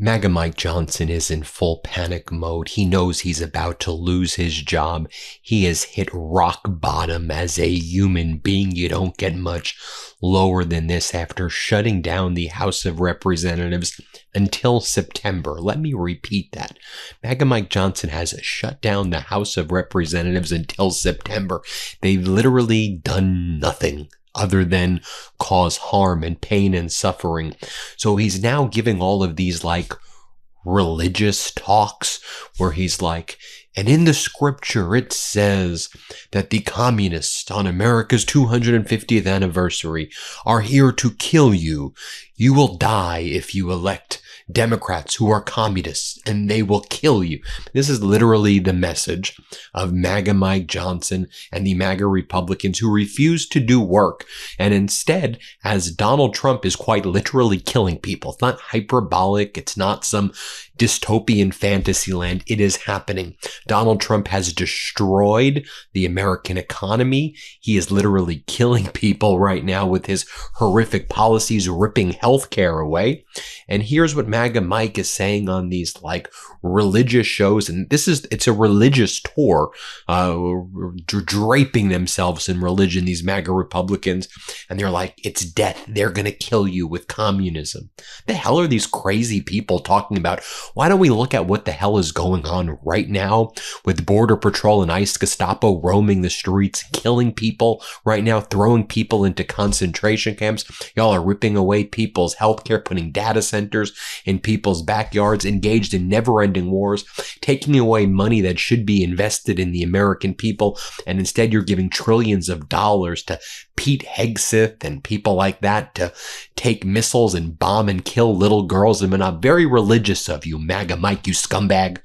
MAGA Mike Johnson is in full panic mode. He knows he's about to lose his job. He has hit rock bottom as a human being. You don't get much lower than this after shutting down the House of Representatives until September. Let me repeat that. MAGA Mike Johnson has shut down the House of Representatives until September. They've literally done nothing other than cause harm and pain and suffering. So he's now giving all of these religious talks where he's like, and in the scripture it says that the communists on America's 250th anniversary are here to kill you. You will die if you elect Democrats who are communists, and they will kill you. This is literally the message of MAGA Mike Johnson and the MAGA Republicans who refuse to do work. And instead, as Donald Trump is quite literally killing people. It's not hyperbolic. It's not some dystopian fantasy land. It is happening. Donald Trump has destroyed the American economy. He is literally killing people right now with his horrific policies, ripping healthcare away. And here's what MAGA Mike is saying on these religious shows. And it's a religious tour, draping themselves in religion, these MAGA Republicans. And they're like, it's death. They're going to kill you with communism. The hell are these crazy people talking about? Why don't we look at what the hell is going on right now with Border Patrol and ICE Gestapo roaming the streets, killing people right now, throwing people into concentration camps. Y'all are ripping away people's healthcare, putting data centers in people's backyards, engaged in never-ending wars, taking away money that should be invested in the American people. And instead you're giving trillions of dollars to Pete Hegseth and people like that to take missiles and bomb and kill little girls and whatnot. Very religious of you, MAGA Mike, you scumbag.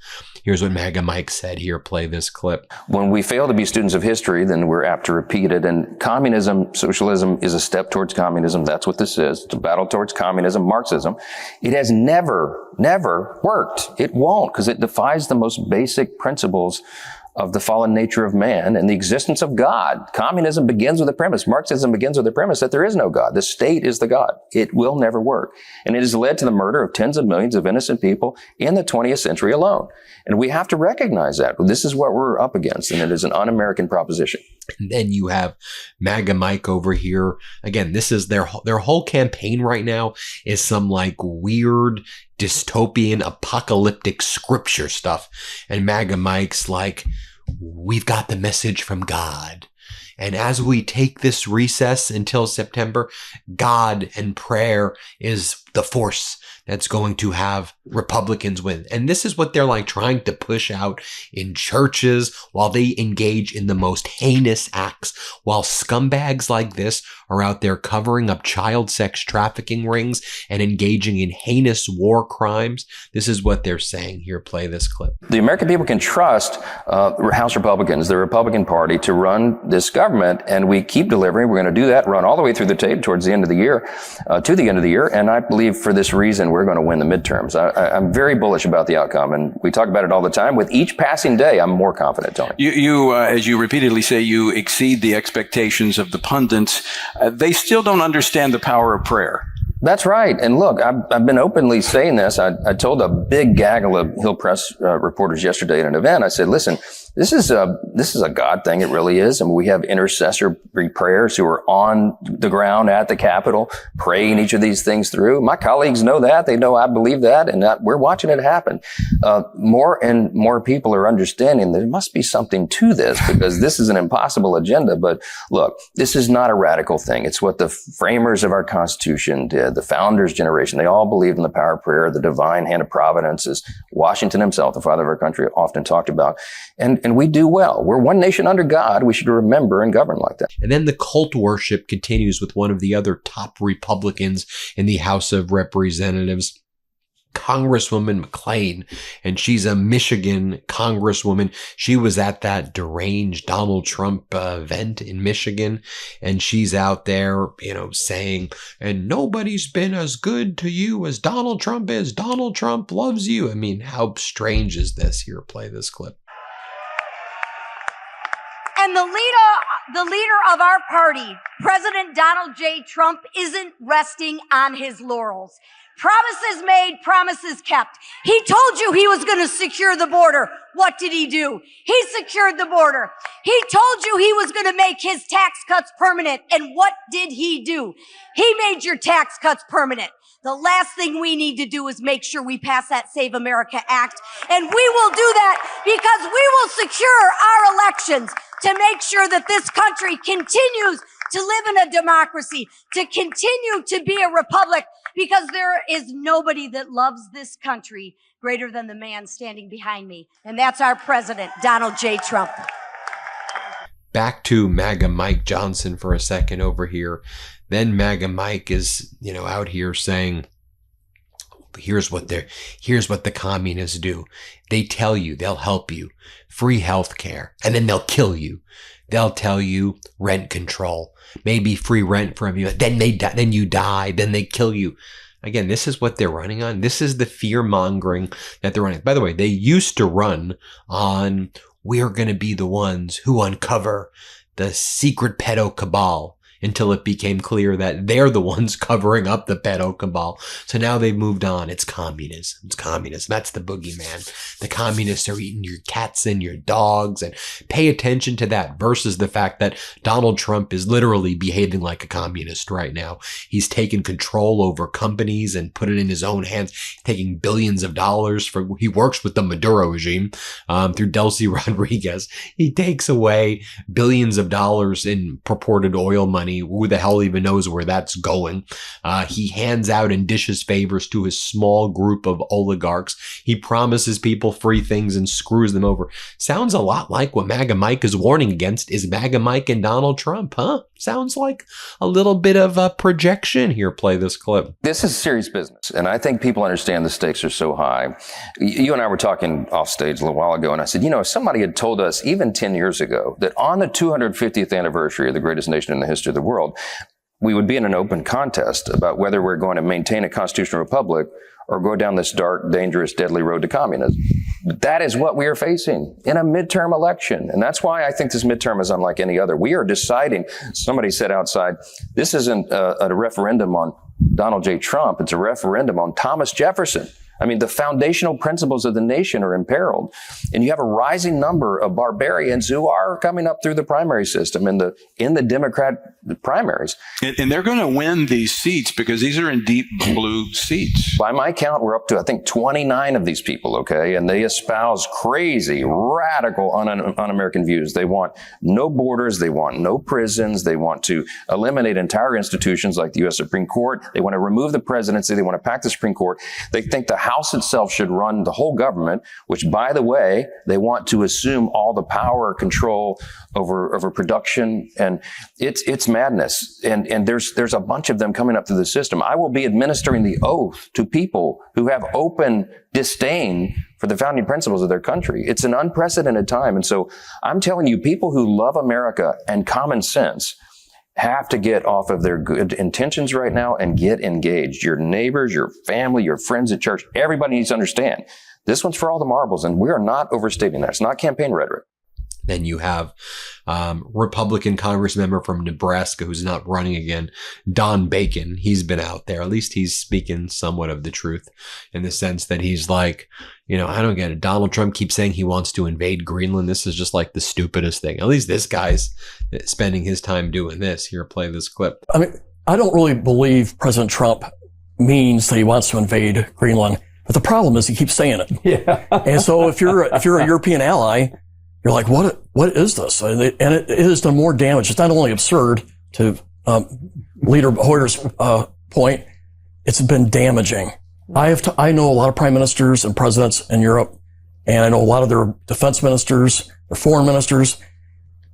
Here's what MAGA Mike said. Here, play this clip. When we fail to be students of history, then we're apt to repeat it. And communism, socialism is a step towards communism. That's what this is. It's a battle towards communism, Marxism. It has never worked. It won't, because it defies the most basic principles of the fallen nature of man and the existence of God. Communism begins with the premise. Marxism begins with the premise that there is no God. The state is the God. It will never work. And it has led to the murder of tens of millions of innocent people in the 20th century alone. And we have to recognize that. This is what we're up against, and it is an un-American proposition. And then you have MAGA Mike over here. Again, this is their whole campaign right now is some weird dystopian apocalyptic scripture stuff. And MAGA Mike's like, we've got the message from God. And as we take this recess until September, God and prayer is the force that's going to have Republicans win. And this is what they're trying to push out in churches while they engage in the most heinous acts, while scumbags like this are out there covering up child sex trafficking rings and engaging in heinous war crimes. This is what they're saying. Here, play this clip. The American people can trust House Republicans, the Republican Party, to run this government, and we keep delivering. We're going to do that, run all the way through the tape towards the end of the year, to the end of the year. And I believe for this reason, we're going to win the midterms. I'm very bullish about the outcome, and we talk about it all the time. With each passing day, I'm more confident, Tony. You as you repeatedly say, you exceed the expectations of the pundits. They still don't understand the power of prayer. That's right. And look, I've been openly saying this. I told a big gaggle of Hill Press reporters yesterday at an event. I said, listen, this is a God thing. It really is. And we have intercessory prayers who are on the ground at the Capitol praying each of these things through. My colleagues know that. They know I believe that, and we're watching it happen. More and more people are understanding there must be something to this, because this is an impossible agenda. But look, this is not a radical thing. It's what the framers of our Constitution did. The founders' generation, they all believed in the power of prayer, the divine hand of providence, as Washington himself, the father of our country, often talked about. And we do well. We're one nation under God. We should remember and govern like that. And then the cult worship continues with one of the other top Republicans in the House of Representatives, Congresswoman McClain, and she's a Michigan congresswoman. She was at that deranged Donald Trump event in Michigan, and she's out there, saying, and nobody's been as good to you as Donald Trump is. Donald Trump loves you. I mean, how strange is this? Here, play this clip. And the leader of our party, President Donald J. Trump, isn't resting on his laurels. Promises made, promises kept. He told you he was going to secure the border. What did he do? He secured the border. He told you he was going to make his tax cuts permanent. And what did he do? He made your tax cuts permanent. The last thing we need to do is make sure we pass that Save America Act. And we will do that because we will secure our elections to make sure that this country continues to live in a democracy, to continue to be a republic, because there is nobody that loves this country greater than the man standing behind me. And that's our president, Donald J. Trump. Back to MAGA Mike Johnson for a second over here. Then MAGA Mike is, out here saying, here's what the communists do. They tell you they'll help you, free health care, and then they'll kill you. They'll tell you rent control, maybe free rent from you. Then you die. Then they kill you. Again, this is what they're running on. This is the fear mongering that they're running. By the way, they used to run on, we're going to be the ones who uncover the secret pedo cabal, until it became clear that they're the ones covering up the pedo cabal. So now they've moved on. It's communism. It's communism. That's the boogeyman. The communists are eating your cats and your dogs, and pay attention to that versus the fact that Donald Trump is literally behaving like a communist right now. He's taken control over companies and put it in his own hands, taking billions of dollars he works with the Maduro regime, through Delcy Rodriguez. He takes away billions of dollars in purported oil money. Who the hell even knows where that's going? He hands out and dishes favors to his small group of oligarchs. He promises people free things and screws them over. Sounds a lot like what MAGA Mike is warning against is MAGA Mike and Donald Trump, huh? Sounds like a little bit of a projection here. Play this clip. This is serious business, and I think people understand the stakes are so high. You and I were talking off stage a little while ago, and I said, if somebody had told us even 10 years ago that on the 250th anniversary of the greatest nation in the history of the world, we would be in an open contest about whether we're going to maintain a constitutional republic or go down this dark, dangerous, deadly road to communism. That is what we are facing in a midterm election. And that's why I think this midterm is unlike any other. We are deciding, somebody said outside, this isn't a referendum on Donald J. Trump. It's a referendum on Thomas Jefferson. I mean, the foundational principles of the nation are imperiled. And you have a rising number of barbarians who are coming up through the primary system in the Democrat primaries. And they're going to win these seats because these are in deep blue seats. By my count, we're up to, I think, 29 of these people, okay? And they espouse crazy, radical, un-American views. They want no borders. They want no prisons. They want to eliminate entire institutions like the U.S. Supreme Court. They want to remove the presidency. They want to pack the Supreme Court. They think the House itself should run the whole government, which, by the way, they want to assume all the power control over production. And it's madness. And there's a bunch of them coming up through the system. I will be administering the oath to people who have open disdain for the founding principles of their country. It's an unprecedented time. And so I'm telling you, people who love America and common sense have to get off of their good intentions right now and get engaged. Your neighbors, your family, your friends at church, everybody needs to understand this one's for all the marbles, and we are not overstating that. It's not campaign rhetoric. Then you have Republican Congress member from Nebraska who's not running again, Don Bacon. He's been out there. At least he's speaking somewhat of the truth in the sense that he's like, I don't get it. Donald Trump keeps saying he wants to invade Greenland. This is just like the stupidest thing. At least this guy's spending his time doing this. Here, play this clip. I mean, I don't really believe President Trump means that he wants to invade Greenland. But the problem is he keeps saying it. Yeah. And so if you're a European ally, you're like, what is this? And it has done more damage. It's not only absurd to Leader Hoyer's point, it's been damaging. I know a lot of prime ministers and presidents in Europe, and I know a lot of their defense ministers, their foreign ministers.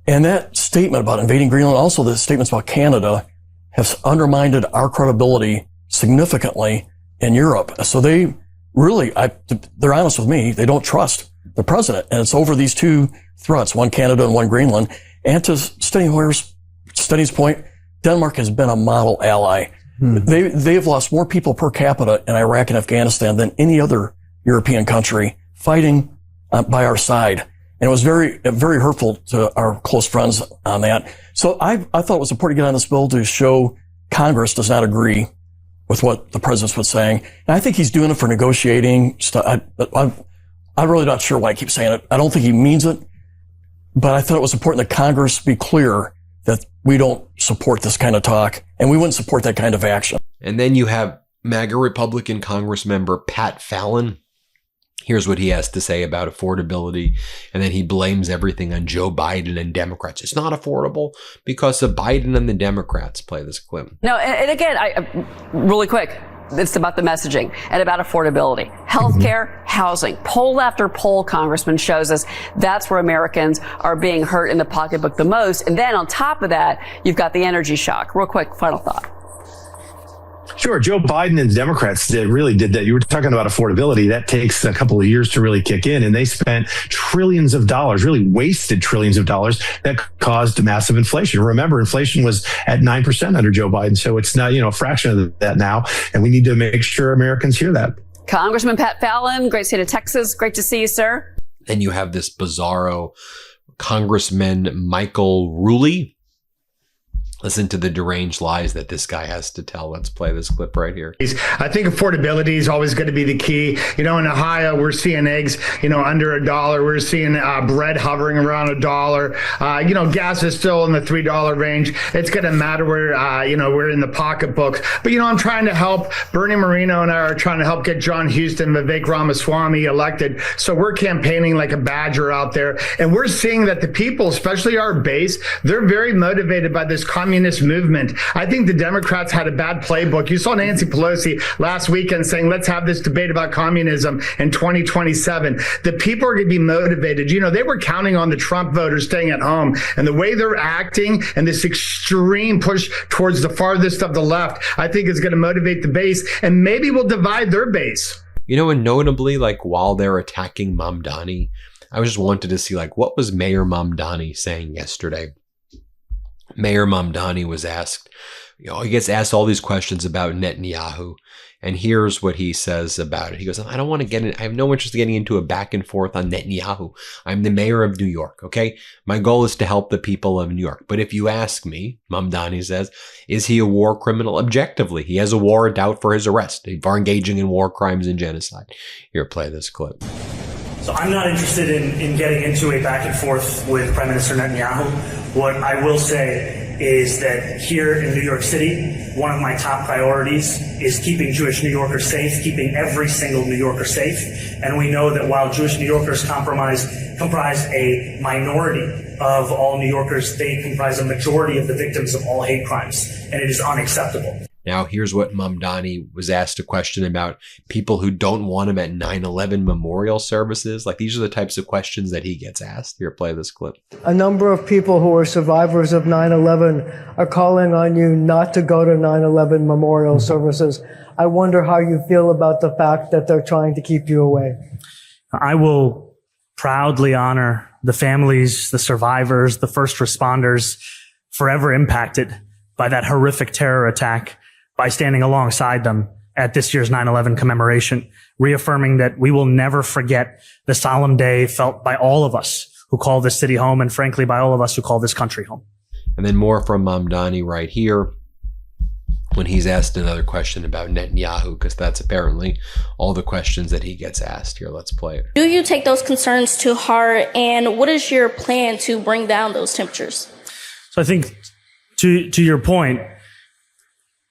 And that statement about invading Greenland, also the statements about Canada, have undermined our credibility significantly in Europe. So they really, they're honest with me, they don't trust the president. And it's over these two threats, one Canada and one Greenland. And to Steny point, Denmark has been a model ally. They've lost more people per capita in Iraq and Afghanistan than any other European country fighting by our side. And it was very, very hurtful to our close friends on that. So I thought it was important to get on this bill to show Congress does not agree with what the president's been saying. And I think he's doing it for negotiating stuff. I'm really not sure why he keeps saying it. I don't think he means it, but I thought it was important that Congress be clear that we don't support this kind of talk and we wouldn't support that kind of action. And then you have MAGA Republican Congress member Pat Fallon. Here's what he has to say about affordability. And then he blames everything on Joe Biden and Democrats. It's not affordable because of Biden and the Democrats. Play this clip. No, and again, really quick, it's about the messaging and about affordability. Healthcare, housing. Poll after poll, Congressman, shows us that's where Americans are being hurt in the pocketbook the most. And then on top of that, you've got the energy shock. Real quick, final thought. Sure. Joe Biden and the Democrats really did that. You were talking about affordability. That takes a couple of years to really kick in. And they spent trillions of dollars, really wasted trillions of dollars that caused massive inflation. Remember, inflation was at 9% under Joe Biden. So it's not, a fraction of that now. And we need to make sure Americans hear that. Congressman Pat Fallon, great state of Texas. Great to see you, sir. Then you have this bizarro Congressman Michael Rulli. Listen to the deranged lies that this guy has to tell. Let's play this clip right here. I think affordability is always going to be the key. In Ohio, we're seeing eggs, under $1. We're seeing bread hovering around $1. Gas is still in the $3 range. It's going to matter where, we're in the pocketbooks. But, I'm trying to help. Bernie Moreno and I are trying to help get John Huston, Vivek Ramaswamy elected. So we're campaigning like a badger out there. And we're seeing that the people, especially our base, they're very motivated by this communist movement. I think the Democrats had a bad playbook. You saw Nancy Pelosi last weekend saying, let's have this debate about communism in 2027. The people are going to be motivated. They were counting on the Trump voters staying at home, and the way they're acting and this extreme push towards the farthest of the left, I think is going to motivate the base, and maybe will divide their base. And notably, while they're attacking Mamdani, I just wanted to see, what was Mayor Mamdani saying yesterday? Mayor Mamdani was asked, he gets asked all these questions about Netanyahu. And here's what he says about it. He goes, I don't want to get in. I have no interest in getting into a back and forth on Netanyahu. I'm the mayor of New York. Okay. My goal is to help the people of New York. But if you ask me, Mamdani says, is he a war criminal? Objectively, he has a warrant out for his arrest for engaging in war crimes and genocide. Here, play this clip. So I'm not interested in getting into a back and forth with Prime Minister Netanyahu. What I will say is that here in New York City, one of my top priorities is keeping Jewish New Yorkers safe, keeping every single New Yorker safe. And we know that while Jewish New Yorkers comprise a minority of all New Yorkers, they comprise a majority of the victims of all hate crimes. And it is unacceptable. Now, here's what Mamdani was asked a question about people who don't want him at 9/11 memorial services. These are the types of questions that he gets asked. Here, play this clip. A number of people who are survivors of 9/11 are calling on you not to go to 9/11 memorial services. I wonder how you feel about the fact that they're trying to keep you away. I will proudly honor the families, the survivors, the first responders forever impacted by that horrific terror attack, by standing alongside them at this year's 9/11 commemoration, reaffirming that we will never forget the solemn day felt by all of us who call this city home, and frankly, by all of us who call this country home. And then more from Mamdani right here when he's asked another question about Netanyahu, because that's apparently all the questions that he gets asked. Here, let's play it. Do you take those concerns to heart, and what is your plan to bring down those temperatures? So I think to your point,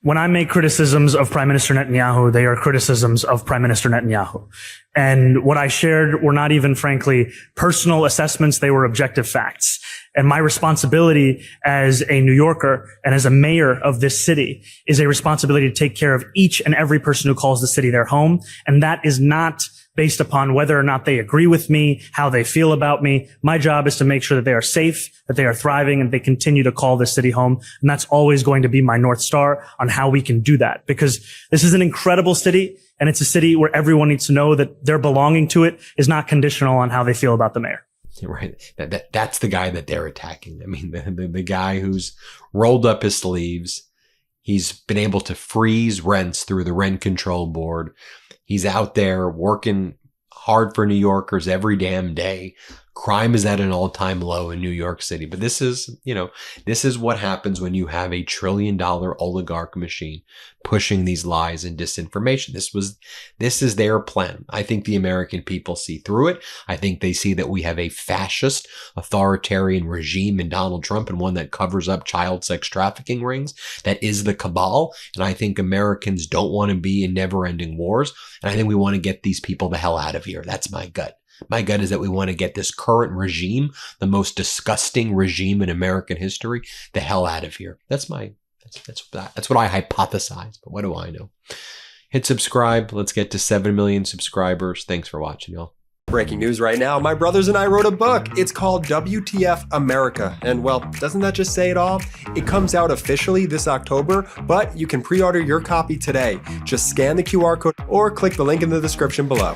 when I make criticisms of Prime Minister Netanyahu, they are criticisms of Prime Minister Netanyahu. And what I shared were not even, frankly, personal assessments. They were objective facts. And my responsibility as a New Yorker and as a mayor of this city is a responsibility to take care of each and every person who calls the city their home. And that is not based upon whether or not they agree with me, how they feel about me. My job is to make sure that they are safe, that they are thriving, and they continue to call this city home. And that's always going to be my North Star on how we can do that, because this is an incredible city, and it's a city where everyone needs to know that their belonging to it is not conditional on how they feel about the mayor. Right. That's the guy that they're attacking. I mean, the guy who's rolled up his sleeves. He's been able to freeze rents through the rent control board. He's out there working hard for New Yorkers every damn day, Crime is at an all-time low in New York City. But this is, this is what happens when you have a $1 trillion oligarch machine pushing these lies and disinformation. This is their plan. I think the American people see through it. I think they see that we have a fascist, authoritarian regime in Donald Trump, and one that covers up child sex trafficking rings. That is the cabal. And I think Americans don't want to be in never-ending wars. And I think we want to get these people the hell out of here. That's my gut. My gut is that we want to get this current regime, the most disgusting regime in American history, the hell out of here. That's what I hypothesize, but what do I know? Hit subscribe. Let's get to 7 million subscribers. Thanks for watching, y'all. Breaking news right now. My brothers and I wrote a book. It's called WTF America. And well, doesn't that just say it all? It comes out officially this October, but you can pre-order your copy today. Just scan the QR code or click the link in the description below.